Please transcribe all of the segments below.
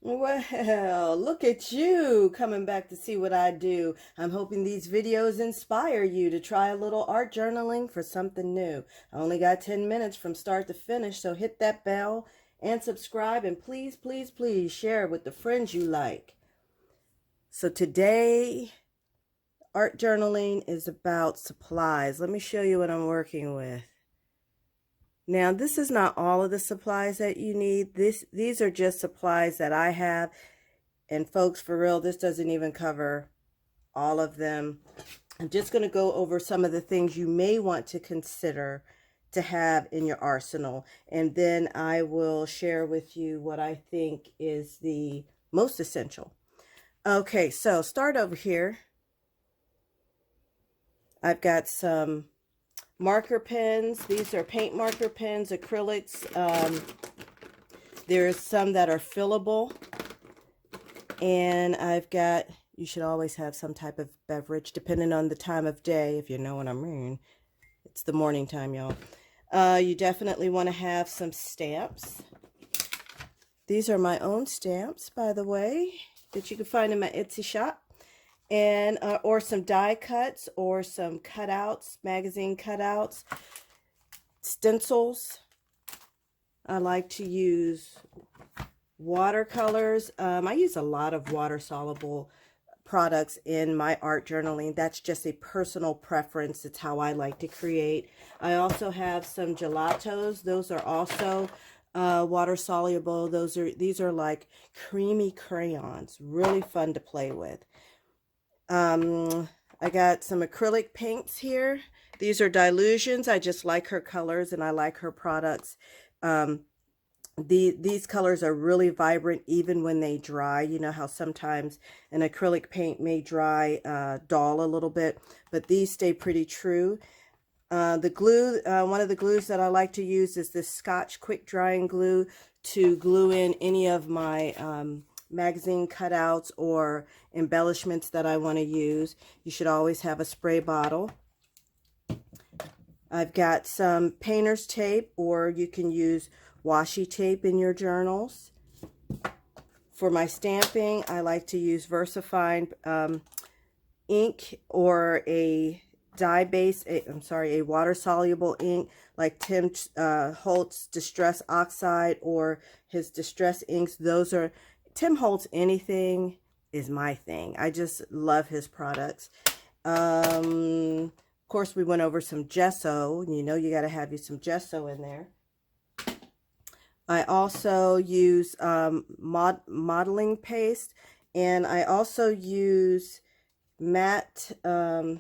Well, look at you coming back to see what I do. I'm hoping these videos inspire you to try a little art journaling for something new. I only got 10 minutes from start to finish, so hit that bell and subscribe, and please, please, please share it with the friends you like. So today, art journaling is about supplies. Let me show you what I'm working with. Now, this is not all of the supplies that you need. These are just supplies that I have. And folks, for real, this doesn't even cover all of them. I'm just going to go over some of the things you may want to consider to have in your arsenal. And then I will share with you what I think is the most essential. Okay, so start over here. I've got some marker pens. These are paint marker pens, acrylics. There's some that are fillable. And I've got, you should always have some type of beverage, depending on the time of day, if you know what I mean. It's the morning time, y'all. You definitely want to have some stamps. These are my own stamps, by the way, that you can find in my Etsy shop. And or some die cuts or some cutouts, magazine cutouts, stencils. I like to use watercolors. I use a lot of water-soluble products in my art journaling. That's just a personal preference. It's how I like to create. I also have some gelatos. Those are also water-soluble. These are like creamy crayons. Really fun to play with. I got some acrylic paints here. These are Dilutions. I just like her colors and I like her products. These colors are really vibrant even when they dry. You know how sometimes an acrylic paint may dry, dull a little bit, but these stay pretty true. The glue, one of the glues that I like to use is this Scotch quick drying glue to glue in any of my magazine cutouts or embellishments that I want to use. You should always have a spray bottle. I've got some painter's tape, or you can use washi tape in your journals. For my stamping, I like to use VersaFine ink or a a water-soluble ink like Tim Holtz Distress Oxide or his Distress inks. Those are Tim Holtz. Anything is my thing. I just love his products. Of course, we went over some gesso. You know, you got to have you some gesso in there. I also use modeling paste, and I also use matte, some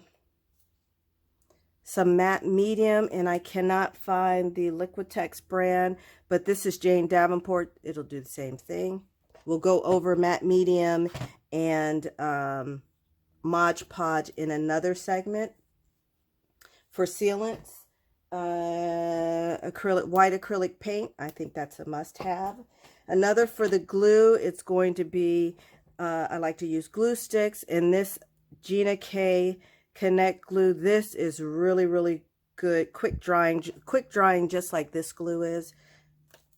matte medium, and I cannot find the Liquitex brand, but this is Jane Davenport. It'll do the same thing. We'll go over matte medium and Mod Podge in another segment. For sealants, white acrylic paint. I think that's a must-have. Another for the glue, it's going to be, I like to use glue sticks, and this Gina K Connect glue. This is really, really good. Quick drying just like this glue is.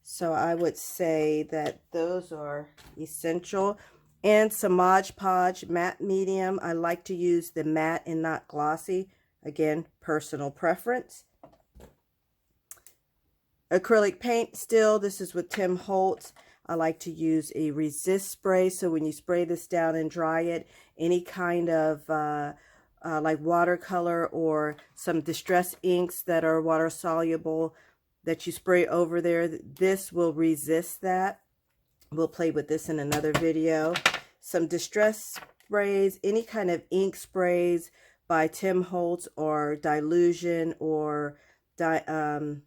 So I would say that those are essential. And some Mod Podge matte medium. I like to use the matte and not glossy. Again, personal preference. Acrylic paint still. This is with Tim Holtz. I like to use a resist spray. So when you spray this down and dry it, any kind of like watercolor or some distress inks that are water soluble that you spray over there, this will resist that. We'll play with this in another video. Some distress sprays, any kind of ink sprays by Tim Holtz or Dilution or I'm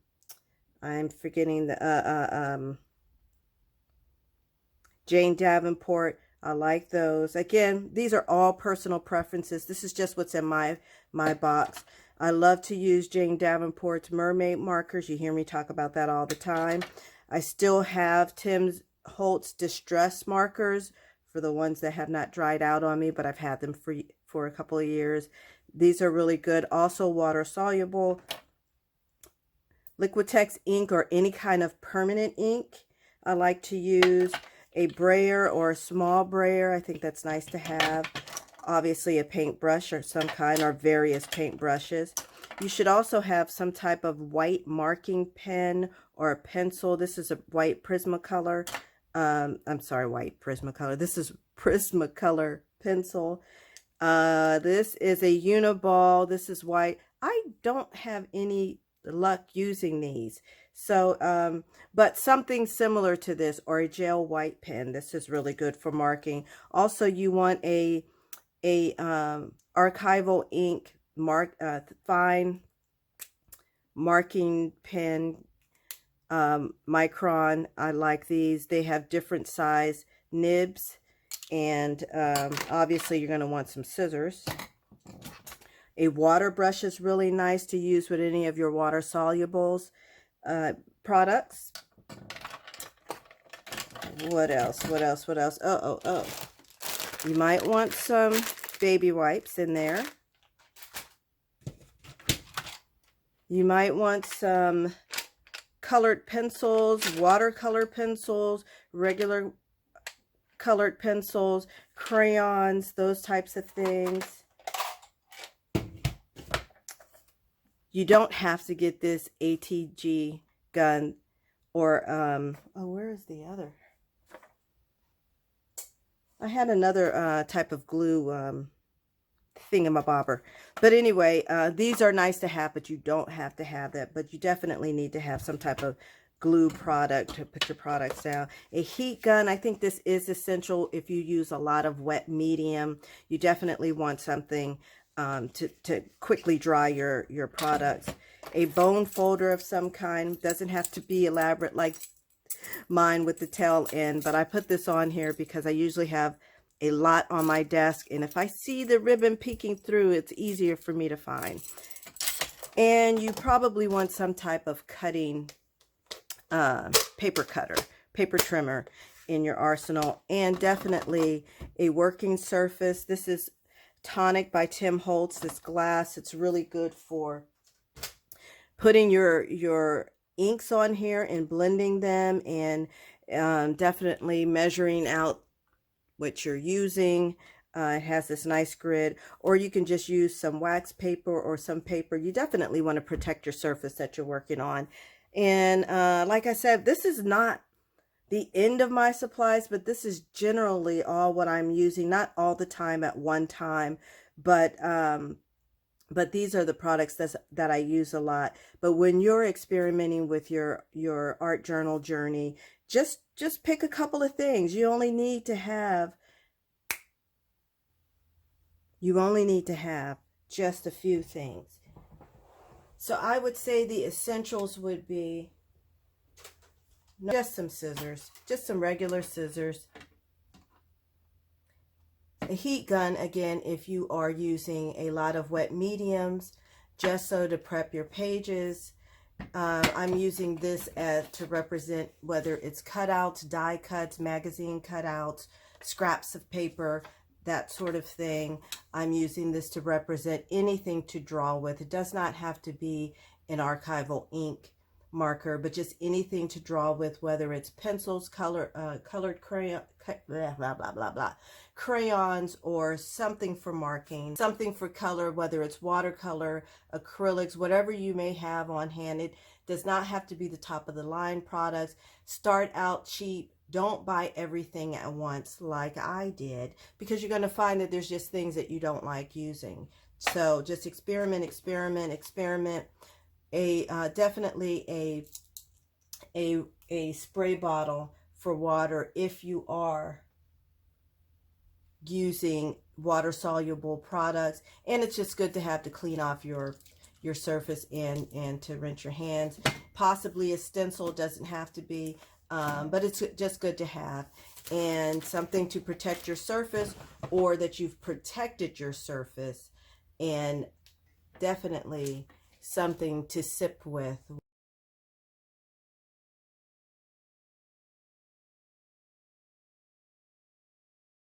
forgetting the Jane Davenport. I like those. Again, these are all personal preferences. This is just what's in my box. I love to use Jane Davenport's mermaid markers. You hear me talk about that all the time. I still have Tim Holtz Distress markers for the ones that have not dried out on me, but I've had them for a couple of years. These are really good. Also water soluble. Liquitex ink or any kind of permanent ink I like to use. a brayer or a small brayer. I think that's nice to have. Obviously a paintbrush or some kind, or various paintbrushes. You should also have some type of white marking pen or a pencil. This is a white Prismacolor. I'm sorry, white Prismacolor. This is Prismacolor pencil. This is a Uniball. This is white. I don't have any luck using these. So, but something similar to this, or a gel white pen. This is really good for marking. Also, you want a archival ink fine marking pen, micron. I like these. They have different size nibs, and obviously you're going to want some scissors. A water brush is really nice to use with any of your water solubles products. What else? What else? What else? Oh. You might want some baby wipes in there. You might want some colored pencils, watercolor pencils, regular colored pencils, crayons, those types of things. You don't have to get this ATG gun or, oh, where is the other? I had another type of glue thingamabobber. But anyway, these are nice to have, but you don't have to have that. But you definitely need to have some type of glue product to put your products down. A heat gun, I think this is essential if you use a lot of wet medium. You definitely want something to quickly dry your products. A bone folder of some kind. Doesn't have to be elaborate like mine with the tail end, but I put this on here because I usually have a lot on my desk, and if I see the ribbon peeking through, it's easier for me to find. And you probably want some type of cutting paper cutter, paper trimmer in your arsenal, and definitely a working surface. This is Tonic by Tim Holtz, this glass. It's really good for putting your inks on here and blending them, and definitely measuring out what you're using. It has this nice grid, or you can just use some wax paper or some paper. You definitely want to protect your surface that you're working on. And like I said, this is not the end of my supplies, but this is generally all what I'm using, not all the time at one time, but these are the products that I use a lot. But when you're experimenting with your art journal journey, just pick a couple of things. You only need to have just a few things. So I would say the essentials would be just some scissors, just some regular scissors. A heat gun, again, if you are using a lot of wet mediums, just so to prep your pages. I'm using this to represent whether it's cutouts, die cuts, magazine cutouts, scraps of paper, that sort of thing. I'm using this to represent anything to draw with. It does not have to be an archival ink marker, but just anything to draw with, whether it's pencils, colored crayon, crayons, or something for marking, something for color, whether it's watercolor, acrylics, whatever you may have on hand. It does not have to be the top of the line products. Start out cheap. Don't buy everything at once like I did, because you're going to find that there's just things that you don't like using. So just experiment. Definitely a spray bottle for water if you are using water soluble products, and it's just good to have to clean off your surface and to rinse your hands. Possibly a stencil, doesn't have to be, but it's just good to have. And something to protect your surface, or that you've protected your surface, and definitely something to sip with